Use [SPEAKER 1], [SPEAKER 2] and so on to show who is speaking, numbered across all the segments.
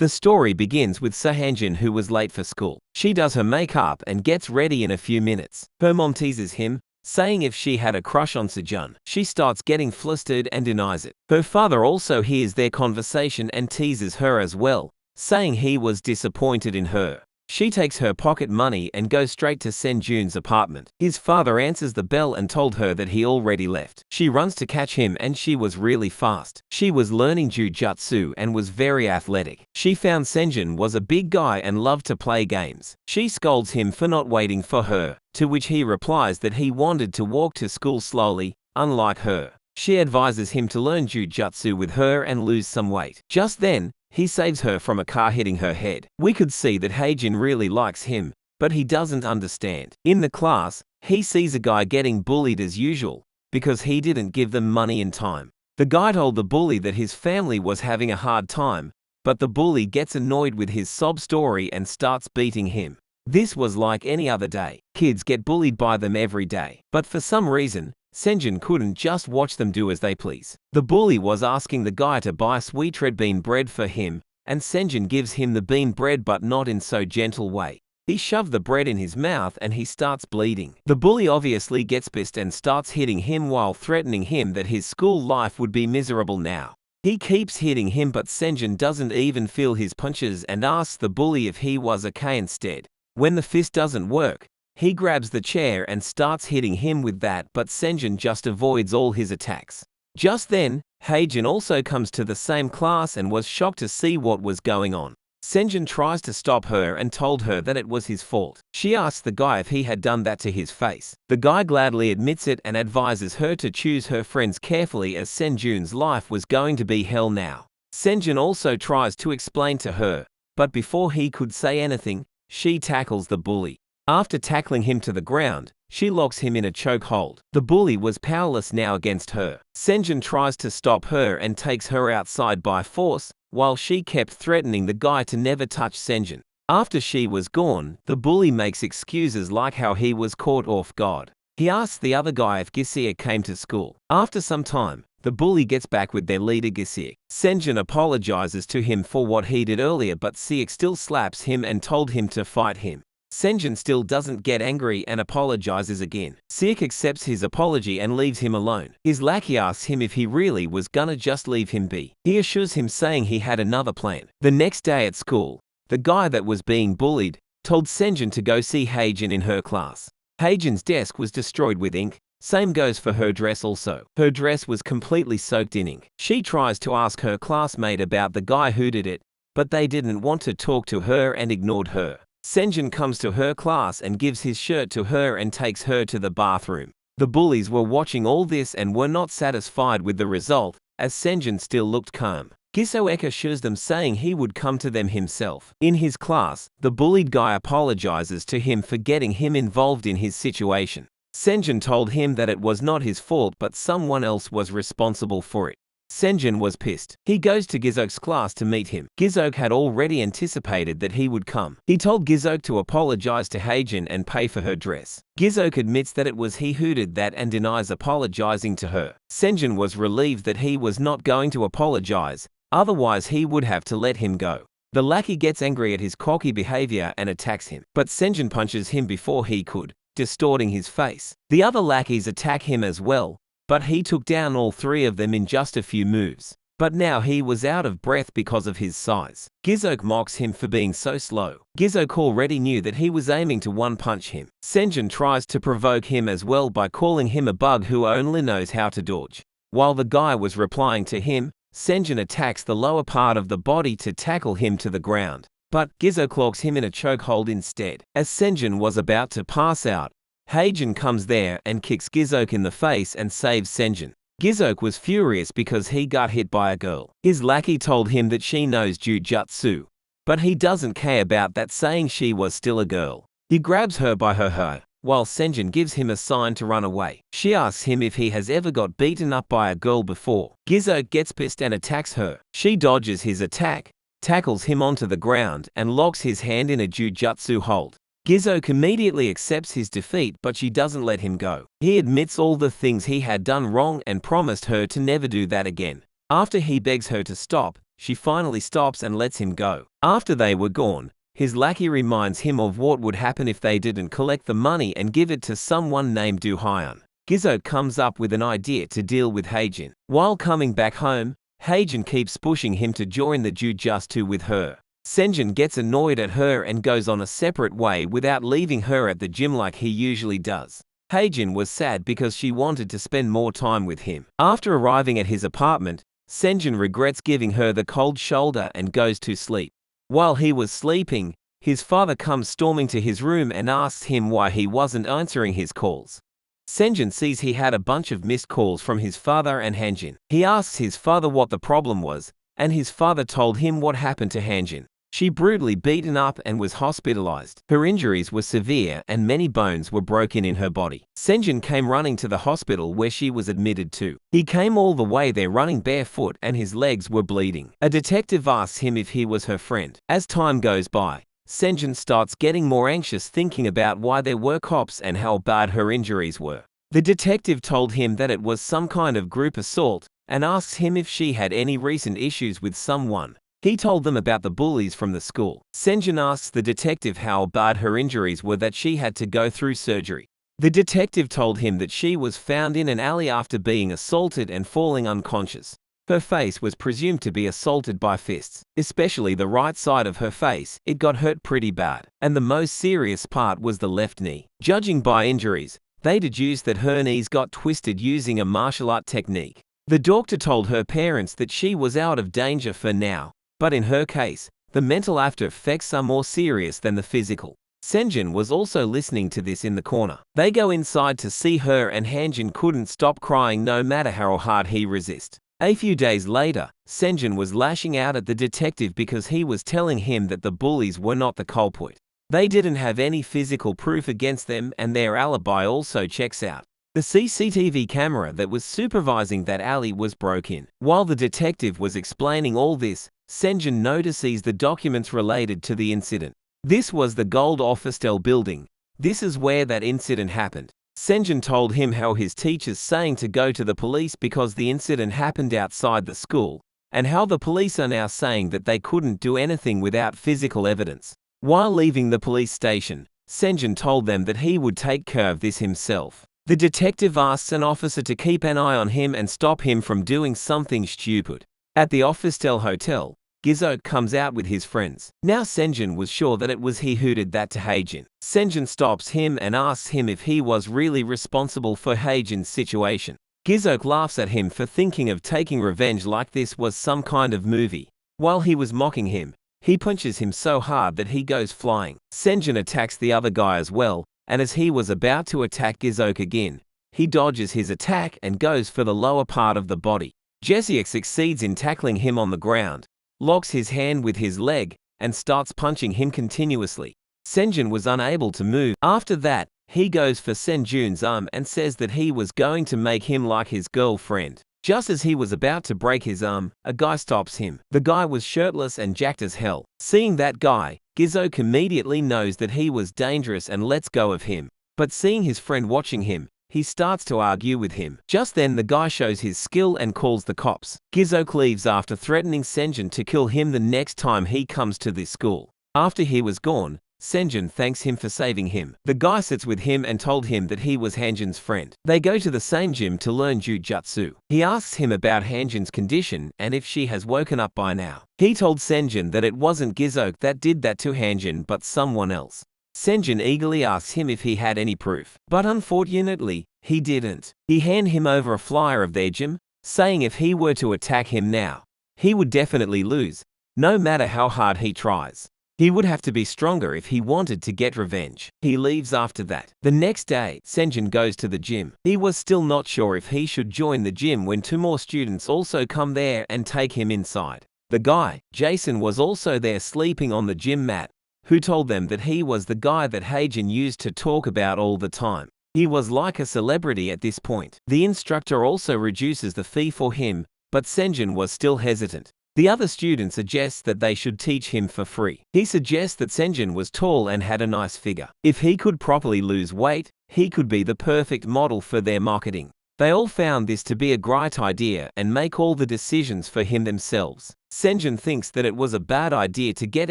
[SPEAKER 1] The story begins with Hanji, who was late for school. She does her makeup and gets ready in a few minutes. Her mom teases him, saying if she had a crush on Sejun. She starts getting flustered and denies it. Her father also hears their conversation and teases her as well, saying he was disappointed in her. She takes her pocket money and goes straight to Senjun's apartment. His father answers the bell and told her that he already left. She runs to catch him and she was really fast. She was learning jujutsu and was very athletic. She found Senjun was a big guy and loved to play games. She scolds him for not waiting for her, to which he replies that he wanted to walk to school slowly, unlike her. She advises him to learn jujutsu with her and lose some weight. Just then, he saves her from a car hitting her head. We could see that Hanji really likes him, but he doesn't understand. In the class, he sees a guy getting bullied as usual, because he didn't give them money in time. The guy told the bully that his family was having a hard time, but the bully gets annoyed with his sob story and starts beating him. This was like any other day. Kids get bullied by them every day. But for some reason, Senjun couldn't just watch them do as they please. The bully was asking the guy to buy sweet red bean bread for him, and Senjun gives him the bean bread but not in so gentle way. He shoved the bread in his mouth and he starts bleeding. The bully obviously gets pissed and starts hitting him while threatening him that his school life would be miserable now. He keeps hitting him but Senjun doesn't even feel his punches and asks the bully if he was okay instead. When the fist doesn't work, he grabs the chair and starts hitting him with that, but Senjun just avoids all his attacks. Just then, Hanji also comes to the same class and was shocked to see what was going on. Senjun tries to stop her and told her that it was his fault. She asks the guy if he had done that to his face. The guy gladly admits it and advises her to choose her friends carefully as Senjun's life was going to be hell now. Senjun also tries to explain to her, but before he could say anything, she tackles the bully. After tackling him to the ground, she locks him in a chokehold. The bully was powerless now against her. Senjun tries to stop her and takes her outside by force, while she kept threatening the guy to never touch Senjun. After she was gone, the bully makes excuses like how he was caught off guard. He asks the other guy if Gisik came to school. After some time, the bully gets back with their leader Gisik. Senjun apologizes to him for what he did earlier, but Gisik still slaps him and told him to fight him. Senjun still doesn't get angry and apologizes again. Gisik accepts his apology and leaves him alone. His lackey asks him if he really was gonna just leave him be. He assures him saying he had another plan. The next day at school, the guy that was being bullied told Senjun to go see Hanji in her class. Hanji's desk was destroyed with ink. Same goes for her dress also. Her dress was completely soaked in ink. She tries to ask her classmate about the guy who did it, but they didn't want to talk to her and ignored her. Senjun comes to her class and gives his shirt to her and takes her to the bathroom. The bullies were watching all this and were not satisfied with the result, as Senjun still looked calm. Gisik assures them saying he would come to them himself. In his class, the bullied guy apologizes to him for getting him involved in his situation. Senjun told him that it was not his fault but someone else was responsible for it. Senjun was pissed. He goes to Gisok's class to meet him. Gisok had already anticipated that he would come. He told Gisok to apologize to Hanji and pay for her dress. Gisok admits that it was he who did that and denies apologizing to her. Senjun was relieved that he was not going to apologize, otherwise he would have to let him go. The lackey gets angry at his cocky behavior and attacks him, but Senjun punches him before he could, distorting his face. The other lackeys attack him as well, but he took down all three of them in just a few moves. But now he was out of breath because of his size. Gisok mocks him for being so slow. Gisok already knew that he was aiming to one-punch him. Senjun tries to provoke him as well by calling him a bug who only knows how to dodge. While the guy was replying to him, Senjun attacks the lower part of the body to tackle him to the ground. But Gisok locks him in a chokehold instead. As Senjun was about to pass out, Hanji comes there and kicks Gisok in the face and saves Senjun. Gisok was furious because he got hit by a girl. His lackey told him that she knows jujutsu, but he doesn't care about that, saying she was still a girl. He grabs her by her hair, while Senjun gives him a sign to run away. She asks him if he has ever got beaten up by a girl before. Gisok gets pissed and attacks her. She dodges his attack, tackles him onto the ground, and locks his hand in a jujutsu hold. Gisok immediately accepts his defeat, but she doesn't let him go. He admits all the things he had done wrong and promised her to never do that again. After he begs her to stop, she finally stops and lets him go. After they were gone, his lackey reminds him of what would happen if they didn't collect the money and give it to someone named Duhayan. Gisik comes up with an idea to deal with Hanji. While coming back home, Hanji keeps pushing him to join the jujutsu with her. Senjin gets annoyed at her and goes on a separate way without leaving her at the gym like he usually does. Hanji was sad because she wanted to spend more time with him. After arriving at his apartment, Senjin regrets giving her the cold shoulder and goes to sleep. While he was sleeping, his father comes storming to his room and asks him why he wasn't answering his calls. Senjin sees he had a bunch of missed calls from his father and Hanji. He asks his father what the problem was, and his father told him what happened to Hanji. She brutally beaten up and was hospitalized. Her injuries were severe and many bones were broken in her body. Senjin came running to the hospital where she was admitted to. He came all the way there running barefoot and his legs were bleeding. A detective asks him if he was her friend. As time goes by, Senjin starts getting more anxious thinking about why there were cops and how bad her injuries were. The detective told him that it was some kind of group assault and asks him if she had any recent issues with someone. He told them about the bullies from the school. Senjin asks the detective how bad her injuries were that she had to go through surgery. The detective told him that she was found in an alley after being assaulted and falling unconscious. Her face was presumed to be assaulted by fists, especially the right side of her face. It got hurt pretty bad, and the most serious part was the left knee. Judging by injuries, they deduced that her knees got twisted using a martial art technique. The doctor told her parents that she was out of danger for now, but in her case, the mental after effects are more serious than the physical. Senjin was also listening to this in the corner. They go inside to see her and Hanji couldn't stop crying no matter how hard he resist. A few days later, Senjin was lashing out at the detective because he was telling him that the bullies were not the culprit. They didn't have any physical proof against them and their alibi also checks out. The CCTV camera that was supervising that alley was broken. While the detective was explaining all this, Senjin notices the documents related to the incident. This was the Gold Office building. This is where that incident happened. Senjin told him how his teacher's saying to go to the police because the incident happened outside the school, and how the police are now saying that they couldn't do anything without physical evidence. While leaving the police station, Senjin told them that he would take care of this himself. The detective asks an officer to keep an eye on him and stop him from doing something stupid. At the Office Hotel, Gisik comes out with his friends. Now Senjin was sure that it was he who did that to Hanji. Senjin stops him and asks him if he was really responsible for Hanji's situation. Gisik laughs at him for thinking of taking revenge like this was some kind of movie. While he was mocking him, he punches him so hard that he goes flying. Senjin attacks the other guy as well, and as he was about to attack Gisik again, he dodges his attack and goes for the lower part of the body. Gisik succeeds in tackling him on the ground, locks his hand with his leg, and starts punching him continuously. Senjin was unable to move. After that, he goes for Senjun's arm and says that he was going to make him like his girlfriend. Just as he was about to break his arm, a guy stops him. The guy was shirtless and jacked as hell. Seeing that guy, Gisik immediately knows that he was dangerous and lets go of him. But seeing his friend watching him, he starts to argue with him. Just then the guy shows his skill and calls the cops. Gisik leaves after threatening Senjin to kill him the next time he comes to this school. After he was gone, Senjin thanks him for saving him. The guy sits with him and told him that he was Hanjin's friend. They go to the same gym to learn jujutsu. He asks him about Hanjin's condition and if she has woken up by now. He told Senjin that it wasn't Gisik that did that to Hanjin but someone else. Senjin eagerly asks him if he had any proof, but unfortunately, he didn't. He handed him over a flyer of their gym, saying if he were to attack him now, he would definitely lose, no matter how hard he tries. He would have to be stronger if he wanted to get revenge. He leaves after that. The next day, Senjin goes to the gym. He was still not sure if he should join the gym when two more students also come there and take him inside. The guy, Jason, was also there sleeping on the gym mat, who told them that he was the guy that Hanji used to talk about all the time. He was like a celebrity at this point. The instructor also reduces the fee for him, but Senjin was still hesitant. The other student suggests that they should teach him for free. He suggests that Senjin was tall and had a nice figure. If he could properly lose weight, he could be the perfect model for their marketing. They all found this to be a great idea and make all the decisions for him themselves. Senjin thinks that it was a bad idea to get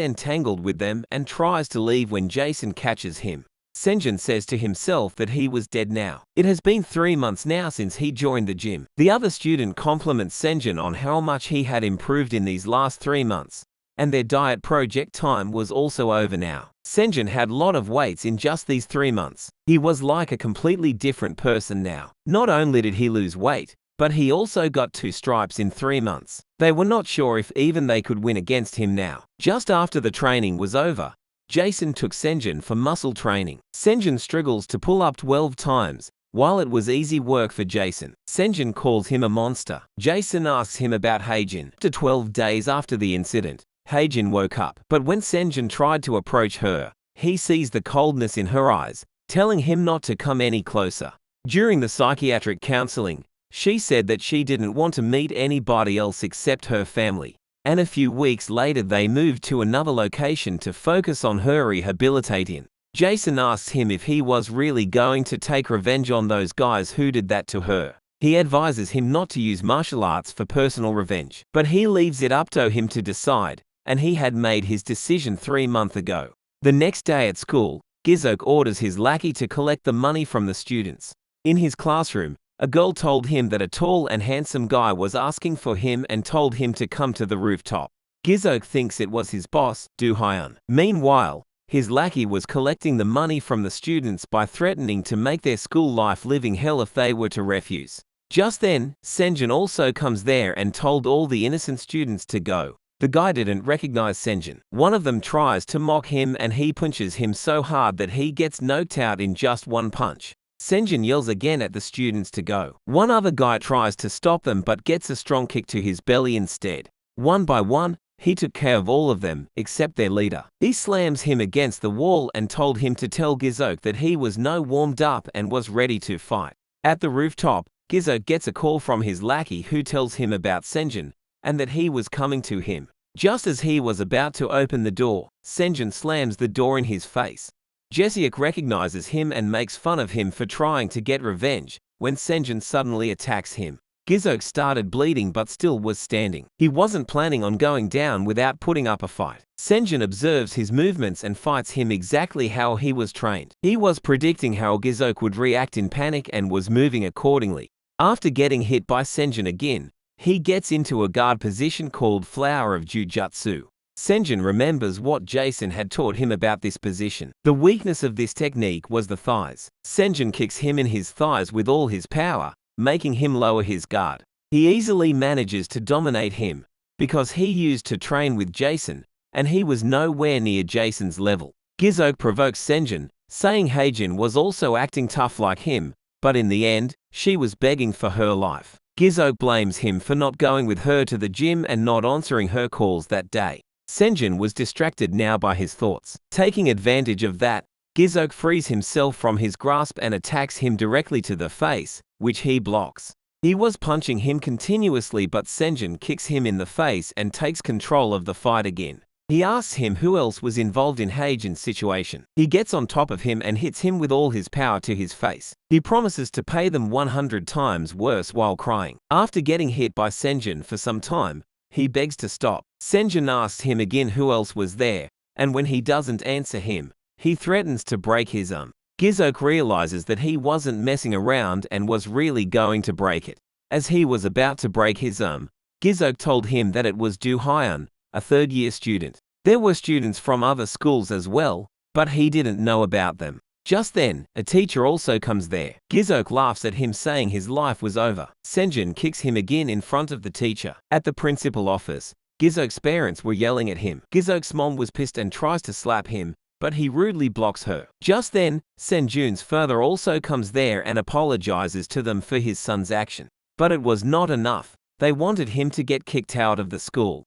[SPEAKER 1] entangled with them and tries to leave when Jason catches him. Senjin says to himself that he was dead now. It has been 3 months now since he joined the gym. The other student compliments Senjin on how much he had improved in these last 3 months, and their diet project time was also over now. Senjin had a lot of weights in just these 3 months. He was like a completely different person now. Not only did he lose weight, but he also got 2 stripes in 3 months. They were not sure if even they could win against him now. Just after the training was over, Jason took Senjin for muscle training. Senjin struggles to pull up 12 times, while it was easy work for Jason. Senjin calls him a monster. Jason asks him about Heijin. 12 days after the incident, Heijin woke up, but when Senjin tried to approach her, he sees the coldness in her eyes, telling him not to come any closer. During the psychiatric counseling, she said that she didn't want to meet anybody else except her family. And a few weeks later they moved to another location to focus on her rehabilitating. Jason asks him if he was really going to take revenge on those guys who did that to her. He advises him not to use martial arts for personal revenge, but he leaves it up to him to decide, and he had made his decision 3 months ago. The next day at school, Gisik orders his lackey to collect the money from the students. In his classroom, a girl told him that a tall and handsome guy was asking for him and told him to come to the rooftop. Gisik thinks it was his boss, Duhayan. Meanwhile, his lackey was collecting the money from the students by threatening to make their school life living hell if they were to refuse. Just then, Senjin also comes there and told all the innocent students to go. The guy didn't recognize Senjin. One of them tries to mock him and he punches him so hard that he gets knocked out in just one punch. Senjin yells again at the students to go. One other guy tries to stop them but gets a strong kick to his belly instead. One by one, he took care of all of them, except their leader. He slams him against the wall and told him to tell Gisik that he was now warmed up and was ready to fight. At the rooftop, Gisik gets a call from his lackey who tells him about Senjin, and that he was coming to him. Just as he was about to open the door, Senjin slams the door in his face. Gisik recognizes him and makes fun of him for trying to get revenge, when Senjin suddenly attacks him. Gisik started bleeding but still was standing. He wasn't planning on going down without putting up a fight. Senjin observes his movements and fights him exactly how he was trained. He was predicting how Gisik would react in panic and was moving accordingly. After getting hit by Senjin again, he gets into a guard position called Flower of Jujutsu. Senjin remembers what Jason had taught him about this position. The weakness of this technique was the thighs. Senjin kicks him in his thighs with all his power, making him lower his guard. He easily manages to dominate him, because he used to train with Jason, and he was nowhere near Jason's level. Gisik provokes Senjin, saying Heijin was also acting tough like him, but in the end, she was begging for her life. Gisik blames him for not going with her to the gym and not answering her calls that day. Senjin was distracted now by his thoughts. Taking advantage of that, Gisik frees himself from his grasp and attacks him directly to the face, which he blocks. He was punching him continuously but Senjin kicks him in the face and takes control of the fight again. He asks him who else was involved in Heijin's situation. He gets on top of him and hits him with all his power to his face. He promises to pay them 100 times worse while crying. After getting hit by Senjin for some time, he begs to stop. Senjin asks him again who else was there, and when he doesn't answer him, he threatens to break his arm. Gisik realizes that he wasn't messing around and was really going to break it. As he was about to break his arm, Gisik told him that it was Duhayan, a third-year student. There were students from other schools as well, but he didn't know about them. Just then, a teacher also comes there. Gisik laughs at him saying his life was over. Senjin kicks him again in front of the teacher. At the principal office, Gisik's parents were yelling at him. Gisik's mom was pissed and tries to slap him, but he rudely blocks her. Just then, Senjun's father also comes there and apologizes to them for his son's action. But it was not enough. They wanted him to get kicked out of the school.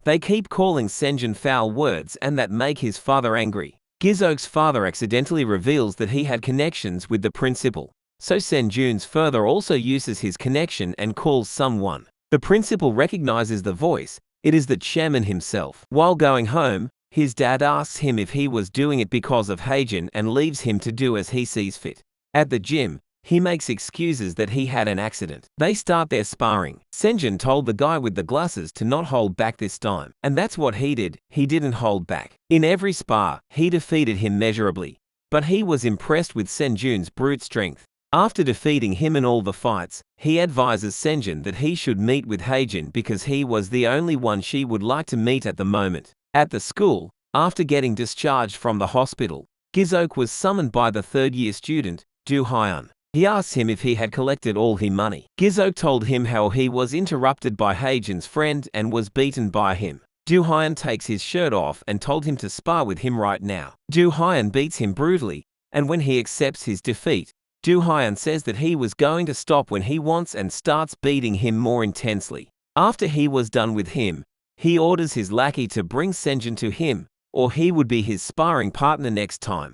[SPEAKER 1] They keep calling Senjin foul words and that make his father angry. Gisik's father accidentally reveals that he had connections with the principal, so Senjun's father also uses his connection and calls someone. The principal recognizes the voice. It is the chairman himself. While going home, his dad asks him if he was doing it because of Heijin and leaves him to do as he sees fit. At the gym, he makes excuses that he had an accident. They start their sparring. Senjin told the guy with the glasses to not hold back this time. And that's what he did. He didn't hold back. In every spar, he defeated him measurably. But he was impressed with Senjun's brute strength. After defeating him in all the fights, he advises Senjin that he should meet with Heijin because he was the only one she would like to meet at the moment. At the school, after getting discharged from the hospital, Gisik was summoned by the third-year student, Duhayan. He asked him if he had collected all his money. Gisik told him how he was interrupted by Heijin's friend and was beaten by him. Duhayan takes his shirt off and told him to spar with him right now. Duhayan beats him brutally, and when he accepts his defeat, Duhayan says that he was going to stop when he wants and starts beating him more intensely. After he was done with him, he orders his lackey to bring Senjin to him, or he would be his sparring partner next time.